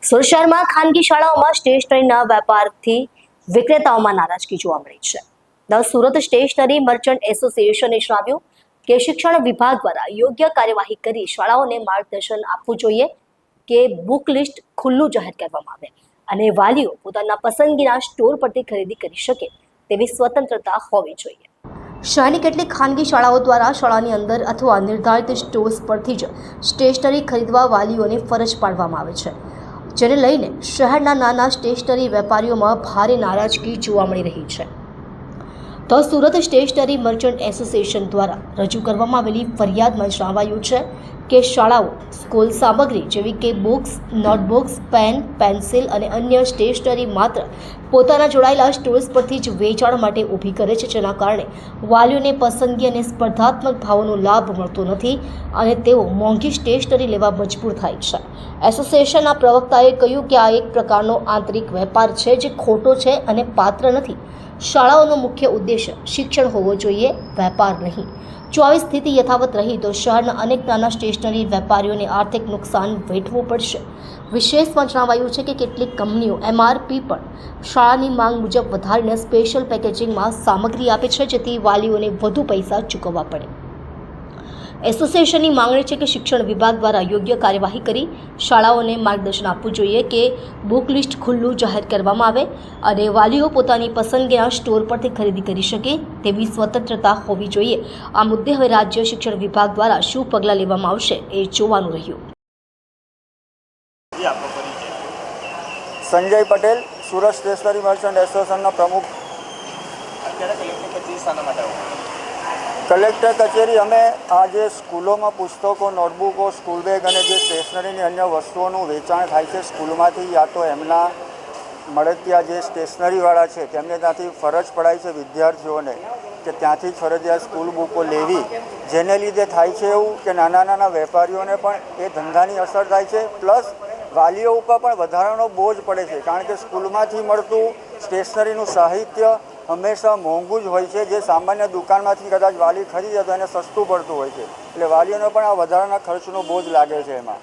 સુરત શહેરમાં ખાનગી શાળાઓમાં સ્ટેશનરીના વેપારથી વિક્રેતાઓમાં નારાજગી જોવા મળી છે. ધ સુરત સ્ટેશનરી મર્ચન્ટ એસોસિએશને જણાવ્યું કે શિક્ષણ વિભાગ દ્વારા યોગ્ય કાર્યવાહી કરી શાળાઓને માર્ગદર્શન આપવું જોઈએ કે બુક લિસ્ટ ખુલ્લું જાહેર કરવામાં આવે અને વાલીઓ પોતાના પસંદગીના સ્ટોર પરથી ખરીદી કરી શકે તેવી સ્વતંત્રતા હોવી જોઈએ. શહેરની કેટલીક ખાનગી શાળાઓ દ્વારા શાળાની અંદર અથવા નિર્ધારિત સ્ટોર્સ પરથી જ સ્ટેશનરી ખરીદવા વાલીઓને ફરજ પાડવામાં આવે છે, જેને લઈને શહેરના નાના સ્ટેશનરી વેપારીઓમાં ભારે નારાજગી જોવા મળી રહી છે. તો સુરત સ્ટેશનરી મર્ચન્ટ એસોસિએશન દ્વારા રજૂ કરવામાં આવેલી ફરિયાદમાં જણાવાયું છે કે શાળાઓ સ્કૂલ સામગ્રી જેવી કે બુક્સ, નોટબુક્સ, પેન, પેન્સિલ અને અન્ય સ્ટેશનરી માત્ર પોતાના જોડાયેલા સ્ટોર્સ પરથી જ વેચાણ માટે ઊભી કરે છે, જેના કારણે વાલીઓને પસંદગી અને સ્પર્ધાત્મક ભાવોનો લાભ મળતો નથી અને તેઓ મોંઘી સ્ટેશનરી લેવા મજબૂર થાય છે. એસોસિએશનના પ્રવક્તાએ કહ્યું કે આ એક પ્રકારનો આંતરિક વેપાર છે જે ખોટો છે અને પાત્ર નથી. શાળાઓનો મુખ્ય ઉદ્દેશ્ય શિક્ષણ હોવો જોઈએ, વેપાર નહીં. જો આવી સ્થિતિ યથાવત રહી તો શહેરના અનેક નાના સ્ટેશનરી વેપારીઓને આર્થિક નુકસાન વેઠવું પડશે. વિશેષમાં જણાવાયું છે કે કેટલીક કંપનીઓ MRP પર શાળાની માંગ મુજબ વધારીને સ્પેશિયલ પેકેજિંગમાં સામગ્રી આપે છે, જેથી વાલીઓને વધુ પૈસા ચૂકવવા પડે. એસોસિએશનની માંગણી છે કે શિક્ષણ વિભાગ દ્વારા યોગ્ય કાર્યવાહી કરી શાળાઓને માર્ગદર્શન આપવું જોઈએ કે બુક લિસ્ટ ખુલ્લું જાહેર કરવામાં આવે અને વાલીઓ પોતાની પસંદગીના સ્ટોર પરથી ખરીદી કરી શકે તેવી સ્વતંત્રતા હોવી જોઈએ. આ મુદ્દે હવે રાજ્ય શિક્ષણ વિભાગ દ્વારા શું પગલાં લેવામાં આવશે એ જોવાનું રહ્યું. સંજય પટેલ, સુરત સ્ટેશનરી મર્ચન્ટ એસોસિએશનના પ્રમુખ. કલેક્ટર કચેરી અમે આજે સ્કૂલોમાં પુસ્તકો, નોટબુકો, સ્કૂલ બેગ અને જે સ્ટેશનરીની અન્ય વસ્તુઓનું વેચાણ થાય છે સ્કૂલમાંથી, યા તો એમના મળતિયા જે સ્ટેશનરીવાળા છે તેમને ત્યાંથી ફરજ પડાય છે વિદ્યાર્થીઓને કે ત્યાંથી ફરજિયાત સ્કૂલ બુકો લેવી, જેને લીધે થાય છે એવું કે નાના નાના વેપારીઓને પણ એ ધંધાની અસર થાય છે, પ્લસ વાલીઓ ઉપર પણ વધારાનો બોજ પડે છે, કારણ કે સ્કૂલમાંથી મળતું સ્ટેશનરીનું સાહિત્ય હંમેશા મોંઘું જ હોય છે, જે સામાન્ય દુકાનમાંથી કદાચ વાલી ખરીદે તો એને સસ્તું પડતું હોય છે, એટલે વાલીઓને પણ આ વધારાના ખર્ચનો બોજ લાગે છે એમાં.